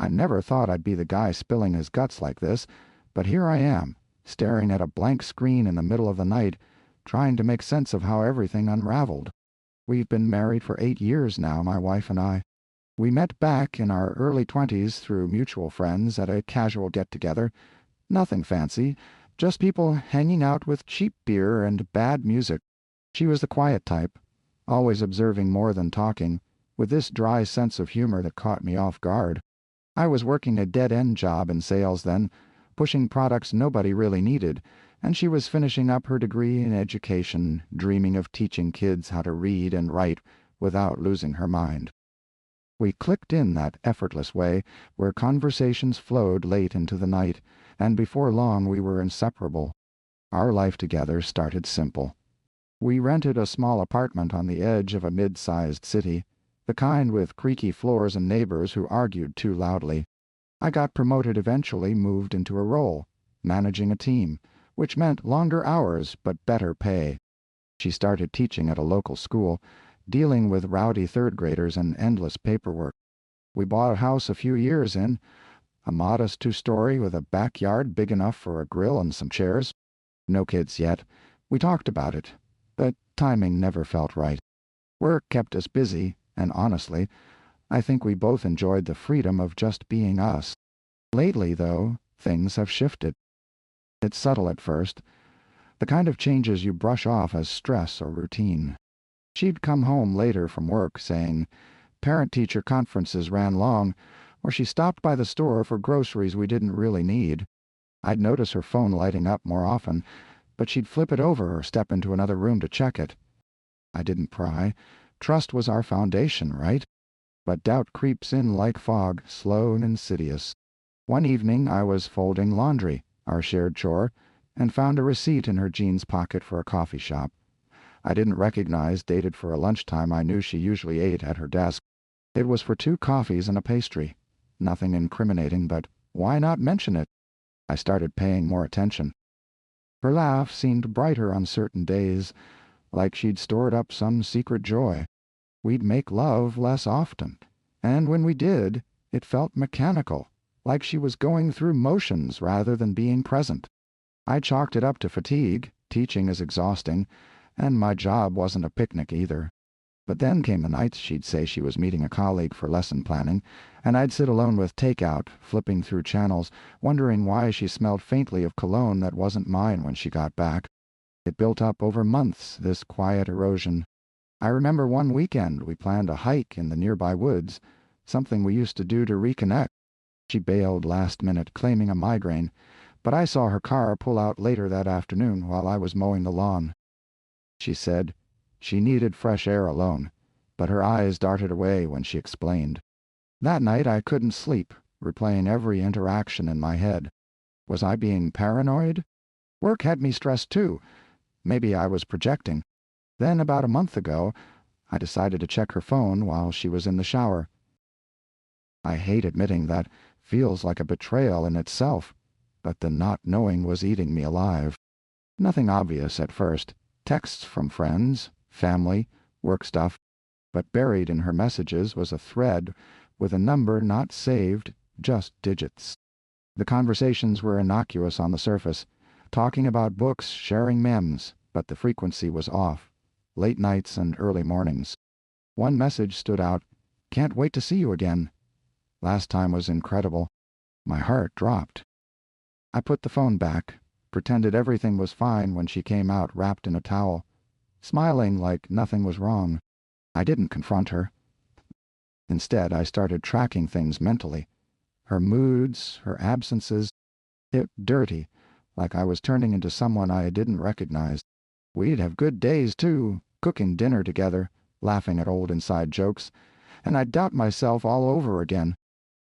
I never thought I'd be the guy spilling his guts like this, but here I am, staring at a blank screen in the middle of the night, trying to make sense of how everything unraveled. We've been married for 8 years now, my wife and I. We met back in our early 20s through mutual friends at a casual get-together. Nothing fancy, just people hanging out with cheap beer and bad music. She was the quiet type, always observing more than talking, with this dry sense of humor that caught me off guard. I was working a dead-end job in sales then, pushing products nobody really needed, and she was finishing up her degree in education, dreaming of teaching kids how to read and write without losing her mind. We clicked in that effortless way, where conversations flowed late into the night, and before long we were inseparable. Our life together started simple. We rented a small apartment on the edge of a mid-sized city, the kind with creaky floors and neighbors who argued too loudly. I got promoted eventually, moved into a role, managing a team, which meant longer hours but better pay. She started teaching at a local school, dealing with rowdy third-graders and endless paperwork. We bought a house a few years in, a modest two-story with a backyard big enough for a grill and some chairs. No kids yet. We talked about it, but timing never felt right. Work kept us busy, and honestly, I think we both enjoyed the freedom of just being us. Lately, though, things have shifted. It's subtle at first, the kind of changes you brush off as stress or routine. She'd come home later from work saying parent-teacher conferences ran long, or she stopped by the store for groceries we didn't really need. I'd notice her phone lighting up more often, but she'd flip it over or step into another room to check it. I didn't pry. Trust was our foundation, right? But doubt creeps in like fog, slow and insidious. One evening I was folding laundry, our shared chore, and found a receipt in her jeans pocket for a coffee shop. I didn't recognize, dated for a lunchtime I knew she usually ate at her desk. It was for 2 coffees and a pastry. Nothing incriminating, but why not mention it? I started paying more attention. Her laugh seemed brighter on certain days, like she'd stored up some secret joy. We'd make love less often, and when we did, it felt mechanical, like she was going through motions rather than being present. I chalked it up to fatigue. Teaching is exhausting, and my job wasn't a picnic either. But then came the nights she'd say she was meeting a colleague for lesson planning, and I'd sit alone with takeout, flipping through channels, wondering why she smelled faintly of cologne that wasn't mine when she got back. It built up over months, this quiet erosion. I remember one weekend we planned a hike in the nearby woods, something we used to do to reconnect. She bailed last minute, claiming a migraine, but I saw her car pull out later that afternoon while I was mowing the lawn. She said she needed fresh air alone, but her eyes darted away when she explained. That night I couldn't sleep, replaying every interaction in my head. Was I being paranoid? Work had me stressed too. Maybe I was projecting. Then, about a month ago, I decided to check her phone while she was in the shower. I hate admitting that, feels like a betrayal in itself, but the not knowing was eating me alive. Nothing obvious at first. Texts from friends, family, work stuff, but buried in her messages was a thread with a number not saved, just digits. The conversations were innocuous on the surface, talking about books, sharing memes, but the frequency was off. Late nights and early mornings. One message stood out, "Can't wait to see you again." Last time was incredible. My heart dropped. I put the phone back, pretended everything was fine when she came out wrapped in a towel, smiling like nothing was wrong. I didn't confront her. Instead, I started tracking things mentally. Her moods, her absences. It dirty, like I was turning into someone I didn't recognize. We'd have good days, too, cooking dinner together, laughing at old inside jokes, and I'd doubt myself all over again.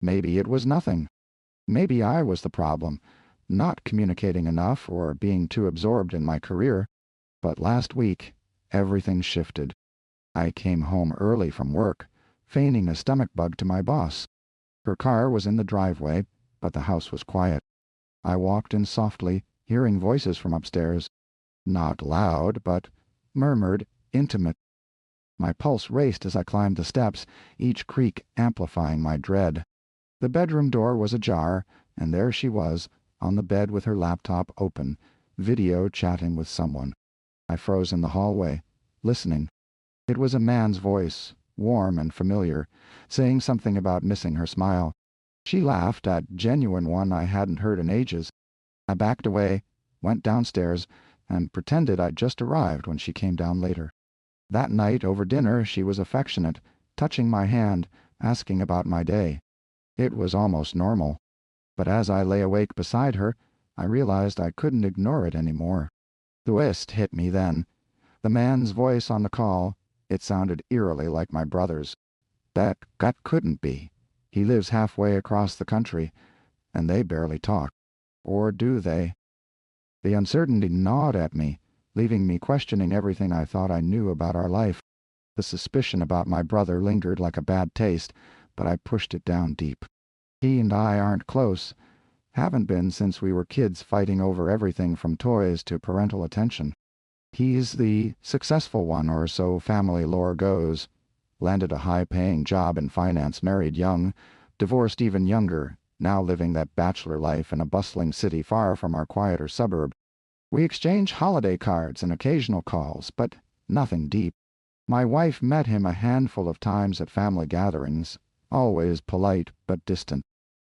Maybe it was nothing. Maybe I was the problem, not communicating enough or being too absorbed in my career. But last week, everything shifted. I came home early from work, feigning a stomach bug to my boss. Her car was in the driveway, but the house was quiet. I walked in softly, hearing voices from upstairs. Not loud, but murmured, intimate. My pulse raced as I climbed the steps, each creak amplifying my dread. The bedroom door was ajar, and there she was, on the bed with her laptop open, video chatting with someone. I froze in the hallway, listening. It was a man's voice, warm and familiar, saying something about missing her smile. She laughed, a genuine one I hadn't heard in ages. I backed away, went downstairs, and pretended I'd just arrived when she came down later. That night, over dinner, she was affectionate, touching my hand, asking about my day. It was almost normal. But as I lay awake beside her, I realized I couldn't ignore it any more. The West hit me then. The man's voice on the call, it sounded eerily like my brother's. That couldn't be. He lives halfway across the country, and they barely talk. Or do they? The uncertainty gnawed at me, leaving me questioning everything I thought I knew about our life. The suspicion about my brother lingered like a bad taste, but I pushed it down deep. He and I aren't close, haven't been since we were kids fighting over everything from toys to parental attention. He's the successful one, or so family lore goes. Landed a high-paying job in finance, married young, divorced even younger, now living that bachelor life in a bustling city far from our quieter suburb. We exchange holiday cards and occasional calls, but nothing deep. My wife met him a handful of times at family gatherings, always polite but distant.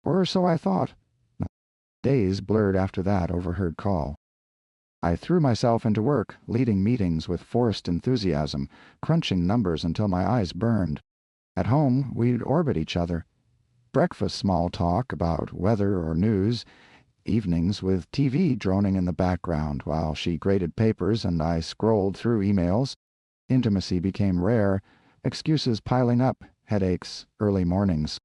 Or so I thought. Days blurred after that overheard call. I threw myself into work, leading meetings with forced enthusiasm, crunching numbers until my eyes burned. At home, we'd orbit each other. Breakfast small talk about weather or news, evenings with TV droning in the background while she graded papers and I scrolled through emails. Intimacy became rare, excuses piling up, headaches, early mornings.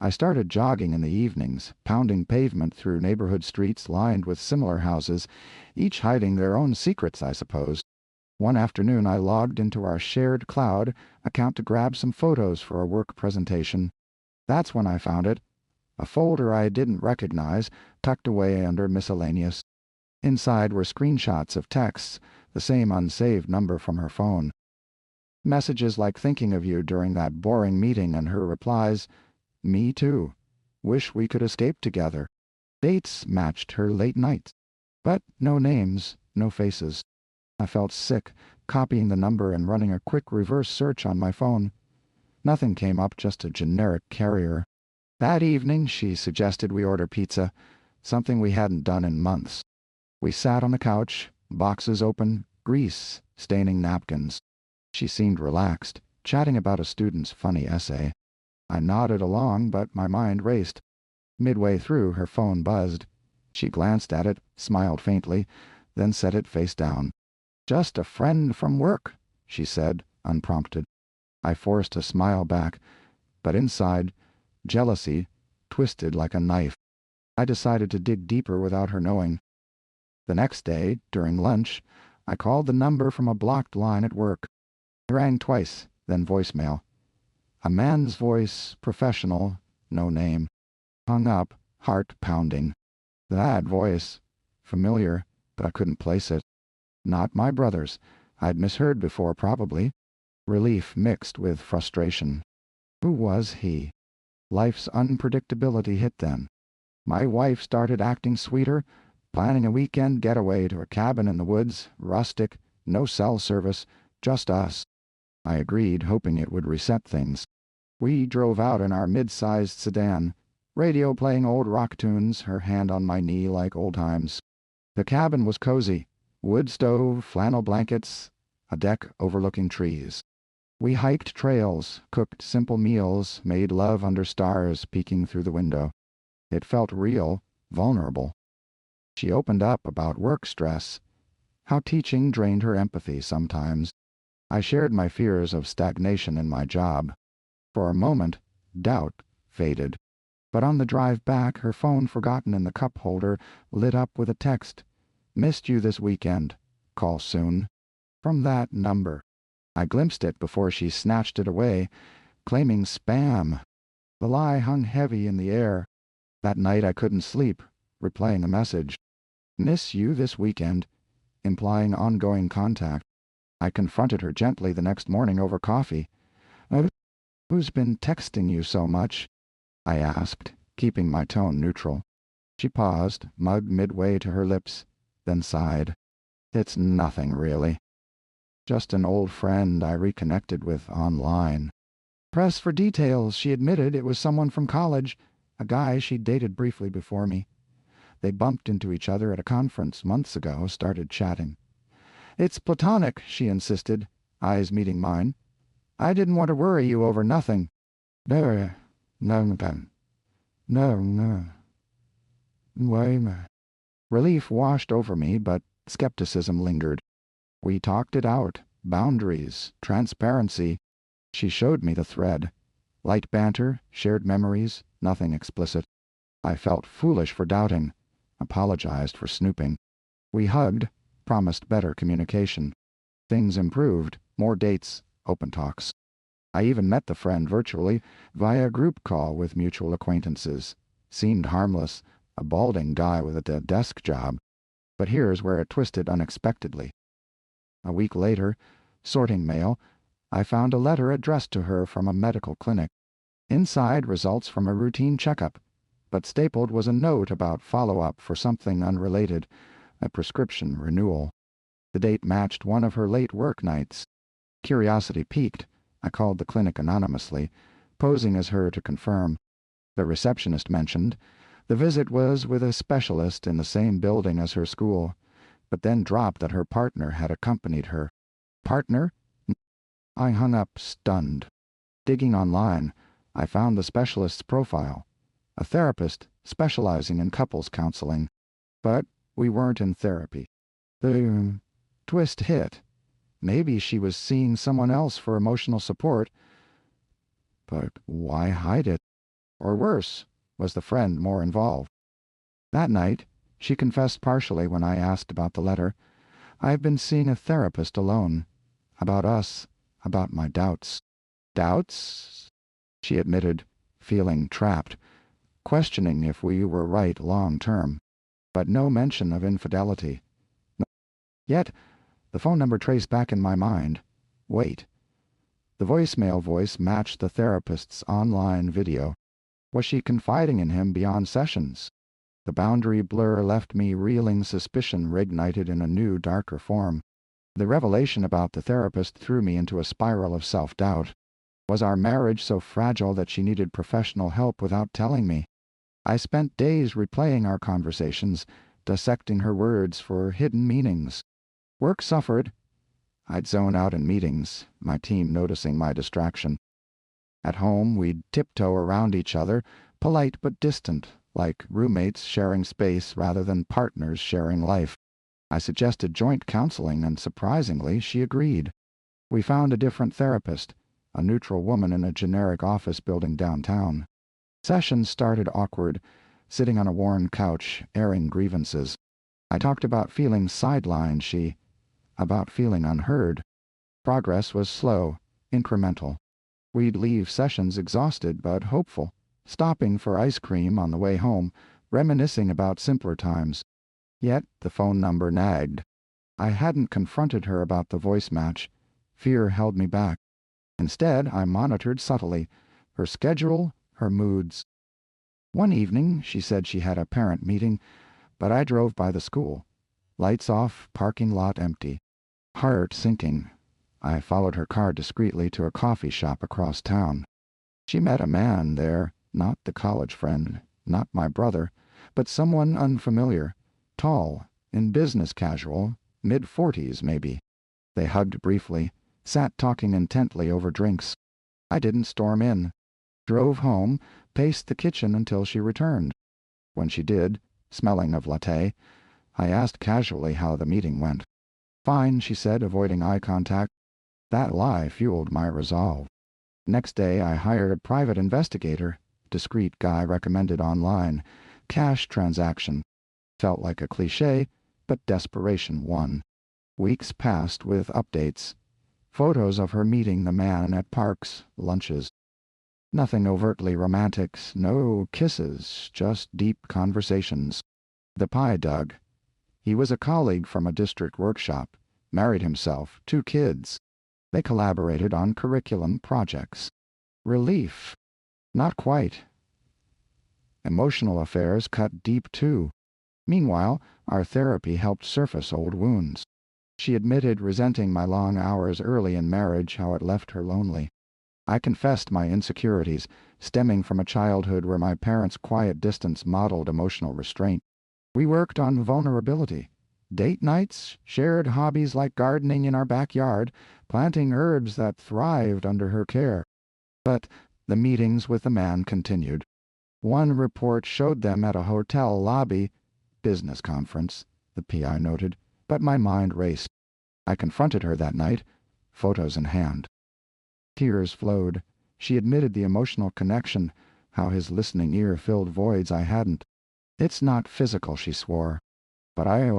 I started jogging in the evenings, pounding pavement through neighborhood streets lined with similar houses, each hiding their own secrets, I suppose. One afternoon I logged into our shared cloud account to grab some photos for a work presentation. That's when I found it. A folder I didn't recognize, tucked away under miscellaneous. Inside were screenshots of texts, the same unsaved number from her phone. Messages like thinking of you during that boring meeting, and her replies, "Me too. Wish we could escape together." Dates matched her late nights. But no names, no faces. I felt sick, copying the number and running a quick reverse search on my phone. Nothing came up, just a generic carrier. That evening she suggested we order pizza, something we hadn't done in months. We sat on the couch, boxes open, grease staining napkins. She seemed relaxed, chatting about a student's funny essay. I nodded along, but my mind raced. Midway through, her phone buzzed. She glanced at it, smiled faintly, then set it face down. "Just a friend from work," she said, unprompted. I forced a smile back, but inside, jealousy twisted like a knife. I decided to dig deeper without her knowing. The next day, during lunch, I called the number from a blocked line at work. It rang twice, then voicemail. A man's voice, professional, no name. Hung up, heart pounding. That voice. Familiar, but I couldn't place it. Not my brother's. I'd misheard before, probably. Relief mixed with frustration. Who was he? Life's unpredictability hit then. My wife started acting sweeter, planning a weekend getaway to a cabin in the woods, rustic, no cell service, just us. I agreed, hoping it would reset things. We drove out in our mid-sized sedan, radio playing old rock tunes, her hand on my knee like old times. The cabin was cozy. Wood stove, flannel blankets, a deck overlooking trees. We hiked trails, cooked simple meals, made love under stars peeking through the window. It felt real, vulnerable. She opened up about work stress, how teaching drained her empathy sometimes. I shared my fears of stagnation in my job. For a moment, doubt faded. But on the drive back, her phone forgotten in the cup holder lit up with a text. "Missed you this weekend. Call soon." From that number. I glimpsed it before she snatched it away, claiming spam. The lie hung heavy in the air. That night I couldn't sleep, replaying a message. "Miss you this weekend," implying ongoing contact. I confronted her gently the next morning over coffee. "Who's been texting you so much?" I asked, keeping my tone neutral. She paused, mug midway to her lips, then sighed. It's nothing, really. Just an old friend I reconnected with online. Press for details. She admitted it was someone from college, a guy she'd dated briefly before me. They bumped into each other at a conference months ago, started chatting. It's platonic, she insisted, eyes meeting mine. I didn't want to worry you over nothing. No, no, no. Why? Relief washed over me, but skepticism lingered. We talked it out. Boundaries, transparency. She showed me the thread. Light banter, shared memories, nothing explicit. I felt foolish for doubting, apologized for snooping. We hugged, promised better communication. Things improved, more dates, open talks. I even met the friend virtually, via group call with mutual acquaintances. Seemed harmless, a balding guy with a desk job. But here's where it twisted unexpectedly. A week later, sorting mail, I found a letter addressed to her from a medical clinic. Inside, results from a routine checkup, but stapled was a note about follow-up for something unrelated, a prescription renewal. The date matched one of her late work nights. Curiosity piqued. I called the clinic anonymously, posing as her to confirm. The receptionist mentioned the visit was with a specialist in the same building as her school, but then dropped that her partner had accompanied her. Partner? I hung up, stunned. Digging online, I found the specialist's profile. A therapist specializing in couples counseling. But we weren't in therapy. The twist hit. Maybe she was seeing someone else for emotional support. But why hide it? Or worse, was the friend more involved? That night, she confessed partially when I asked about the letter. I've been seeing a therapist alone. About us, about my doubts. Doubts? She admitted, feeling trapped, questioning if we were right long-term. But no mention of infidelity. Yet, the phone number traced back in my mind. Wait. The voicemail voice matched the therapist's online video. Was she confiding in him beyond sessions? The boundary blur left me reeling, suspicion reignited in a new, darker form. The revelation about the therapist threw me into a spiral of self-doubt. Was our marriage so fragile that she needed professional help without telling me? I spent days replaying our conversations, dissecting her words for hidden meanings. Work suffered. I'd zone out in meetings, my team noticing my distraction. At home, we'd tiptoe around each other, polite but distant, like roommates sharing space rather than partners sharing life. I suggested joint counseling, and surprisingly, she agreed. We found a different therapist, a neutral woman in a generic office building downtown. Sessions started awkward, sitting on a worn couch, airing grievances. I talked about feeling sidelined, about feeling unheard. Progress was slow, incremental. We'd leave sessions exhausted but hopeful, stopping for ice cream on the way home, reminiscing about simpler times. Yet the phone number nagged. I hadn't confronted her about the voice match. Fear held me back. Instead, I monitored subtly her schedule, her moods. One evening, she said she had a parent meeting, but I drove by the school. Lights off, parking lot empty. Heart sinking. I followed her car discreetly to a coffee shop across town. She met a man there, not the college friend, not my brother, but someone unfamiliar, tall, in business casual, mid-40s maybe. They hugged briefly, sat talking intently over drinks. I didn't storm in. Drove home, paced the kitchen until she returned. When she did, smelling of latte, I asked casually how the meeting went. Fine, she said, avoiding eye contact. That lie fueled my resolve. Next day I hired a private investigator, discreet guy recommended online. Cash transaction. Felt like a cliché, but desperation won. Weeks passed with updates. Photos of her meeting the man at parks, lunches. Nothing overtly romantic, no kisses, just deep conversations. The pie dug. He was a colleague from a district workshop, married himself, 2 kids. They collaborated on curriculum projects. Relief. Not quite. Emotional affairs cut deep, too. Meanwhile, our therapy helped surface old wounds. She admitted resenting my long hours early in marriage, how it left her lonely. I confessed my insecurities, stemming from a childhood where my parents' quiet distance modeled emotional restraint. We worked on vulnerability. Date nights, shared hobbies like gardening in our backyard, planting herbs that thrived under her care. But the meetings with the man continued. One report showed them at a hotel lobby. Business conference, the PI noted, but my mind raced. I confronted her that night, photos in hand. Tears flowed. She admitted the emotional connection, how his listening ear filled voids I hadn't. It's not physical, she swore, but I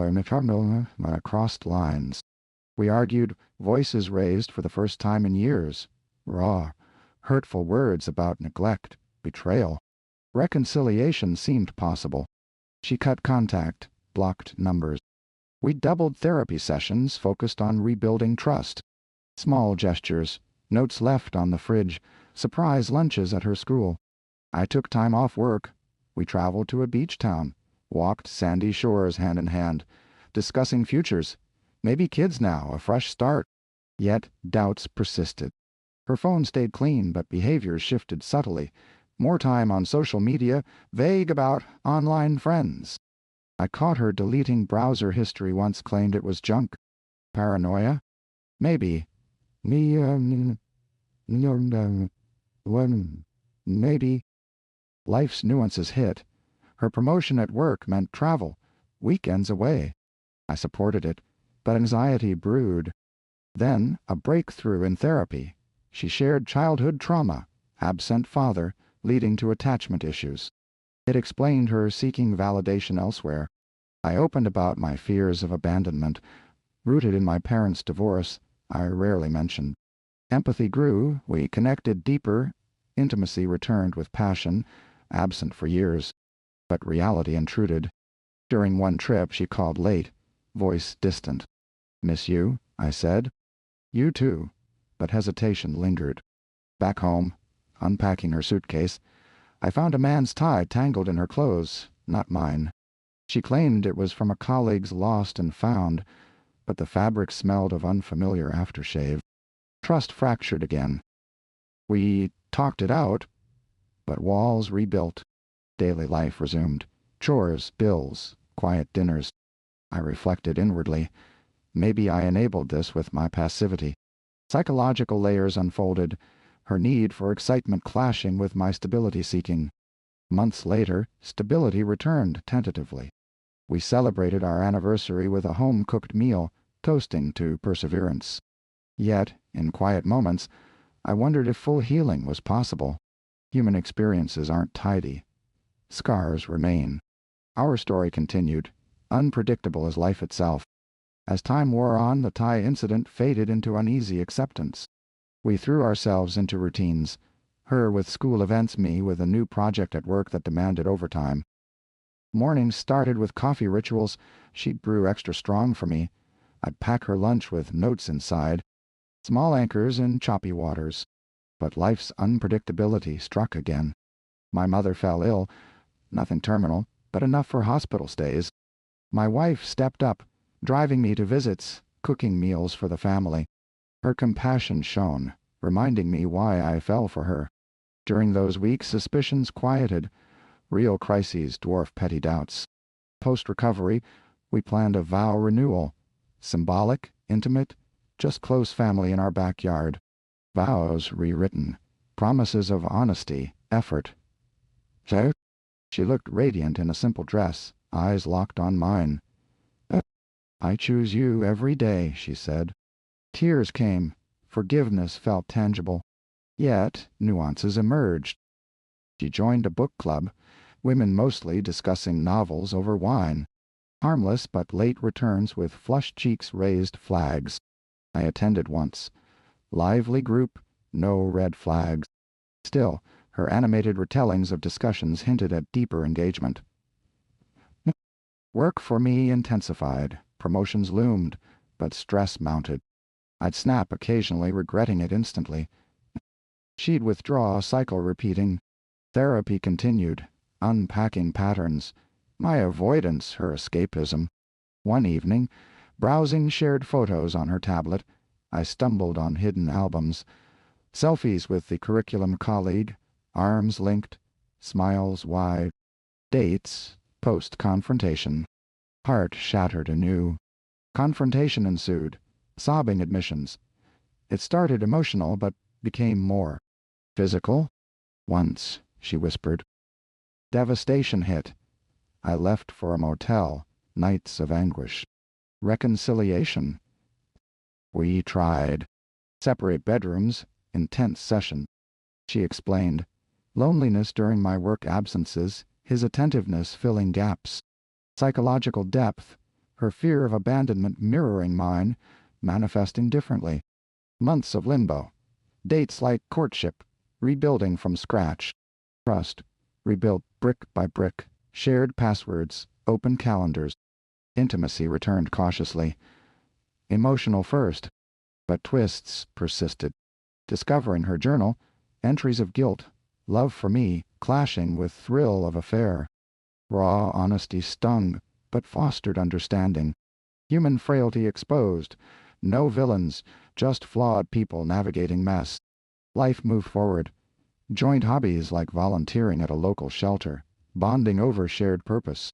crossed lines. We argued, voices raised for the first time in years. Raw, hurtful words about neglect, betrayal. Reconciliation seemed possible. She cut contact, blocked numbers. We doubled therapy sessions focused on rebuilding trust. Small gestures, notes left on the fridge, surprise lunches at her school. I took time off work. We traveled to a beach town, walked sandy shores hand in hand, discussing futures. Maybe kids now, a fresh start. Yet doubts persisted. Her phone stayed clean, but behaviors shifted subtly. More time on social media, vague about online friends. I caught her deleting browser history once, claimed it was junk. Paranoia? Maybe. Me, maybe. Life's nuances hit. Her promotion at work meant travel, weekends away. I supported it, but anxiety brewed. Then a breakthrough in therapy. She shared childhood trauma, absent father, leading to attachment issues. It explained her seeking validation elsewhere. I opened about my fears of abandonment, rooted in my parents' divorce, I rarely mentioned. Empathy grew, we connected deeper, intimacy returned with passion, absent for years. But reality intruded. During one trip she called late, voice distant. "Miss you," I said. "You too," but hesitation lingered. Back home, unpacking her suitcase, I found a man's tie tangled in her clothes, not mine. She claimed it was from a colleague's lost and found, but the fabric smelled of unfamiliar aftershave. Trust fractured again. We talked it out, but walls rebuilt. Daily life resumed. Chores, bills, quiet dinners. I reflected inwardly. Maybe I enabled this with my passivity. Psychological layers unfolded, her need for excitement clashing with my stability-seeking. Months later, stability returned tentatively. We celebrated our anniversary with a home-cooked meal, toasting to perseverance. Yet, in quiet moments, I wondered if full healing was possible. Human experiences aren't tidy. Scars remain. Our story continued, unpredictable as life itself. As time wore on, the tie incident faded into uneasy acceptance. We threw ourselves into routines, her with school events, me with a new project at work that demanded overtime. Mornings started with coffee rituals. She'd brew extra strong for me. I'd pack her lunch with notes inside, small anchors in choppy waters. But life's unpredictability struck again. My mother fell ill, nothing terminal, but enough for hospital stays. My wife stepped up, driving me to visits, cooking meals for the family. Her compassion shone, reminding me why I fell for her. During those weeks, suspicions quieted. Real crises dwarf petty doubts. Post-recovery, we planned a vow renewal. Symbolic, intimate, just close family in our backyard. Vows rewritten. Promises of honesty, effort. So? She looked radiant in a simple dress, eyes locked on mine. "I choose you every day," she said. Tears came. Forgiveness felt tangible. Yet nuances emerged. She joined a book club, women mostly discussing novels over wine. Harmless but late returns with flushed cheeks raised flags. I attended once. Lively group, no red flags. Still, her animated retellings of discussions hinted at deeper engagement. Work for me intensified. Promotions loomed, but stress mounted. I'd snap occasionally, regretting it instantly. She'd withdraw, cycle repeating. Therapy continued. unpacking patterns, my avoidance her escapism. One evening, browsing shared photos on her tablet, I stumbled on hidden albums, selfies with the curriculum colleague, arms linked, smiles wide, dates, post-confrontation. Heart shattered anew. Confrontation ensued, sobbing admissions. It started emotional, but became more. Physical? Once, she whispered. Devastation hit. I left for a motel, nights of anguish. Reconciliation? We tried. Separate bedrooms, intense session. She explained. Loneliness during my work absences, his attentiveness filling gaps. Psychological depth, her fear of abandonment mirroring mine, manifesting differently. Months of limbo. Dates like courtship, rebuilding from scratch. Trust, rebuilt brick by brick. Shared passwords, open calendars. Intimacy returned cautiously. Emotional first, but twists persisted. Discovering her journal, entries of guilt, love for me, clashing with thrill of affair. Raw honesty stung, but fostered understanding. Human frailty exposed. No villains, just flawed people navigating mess. Life moved forward. Joint hobbies like volunteering at a local shelter. Bonding over shared purpose.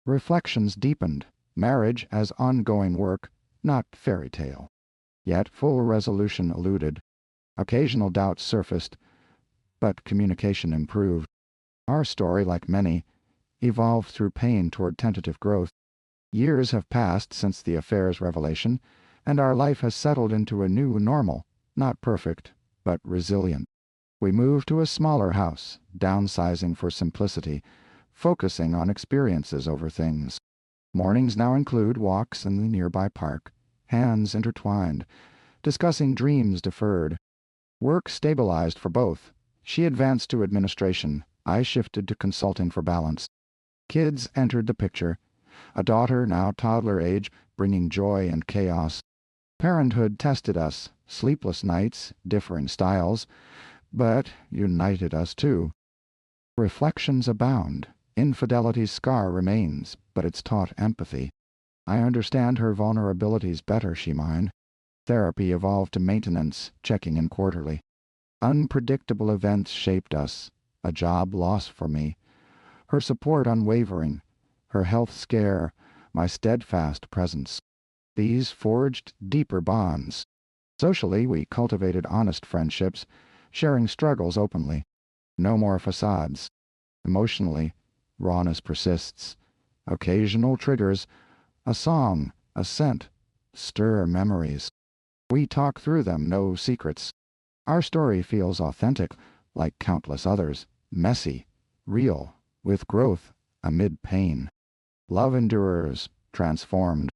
Reflections deepened. Marriage as ongoing work, not fairy tale. Yet full resolution eluded. Occasional doubts surfaced, but communication improved. Our story, like many, evolved through pain toward tentative growth. Years have passed since the affair's revelation, and our life has settled into a new normal, not perfect, but resilient. We moved to a smaller house, downsizing for simplicity, focusing on experiences over things. Mornings now include walks in the nearby park, hands intertwined, discussing dreams deferred. Work stabilized for both. She advanced to administration. I shifted to consulting for balance. Kids entered the picture. A daughter, now toddler age, bringing joy and chaos. Parenthood tested us, sleepless nights, differing styles, but united us too. Reflections abound. Infidelity's scar remains, but it's taught empathy. I understand her vulnerabilities better, she mine. Therapy evolved to maintenance, checking in quarterly. Unpredictable events shaped us. A job loss for me. Her support unwavering. Her health scare, my steadfast presence. These forged deeper bonds. Socially, we cultivated honest friendships, sharing struggles openly. No more facades. Emotionally, rawness persists. Occasional triggers, a song, a scent, stir memories. We talk through them, no secrets. Our story feels authentic, like countless others, messy, real, with growth amid pain. Love endures, transformed.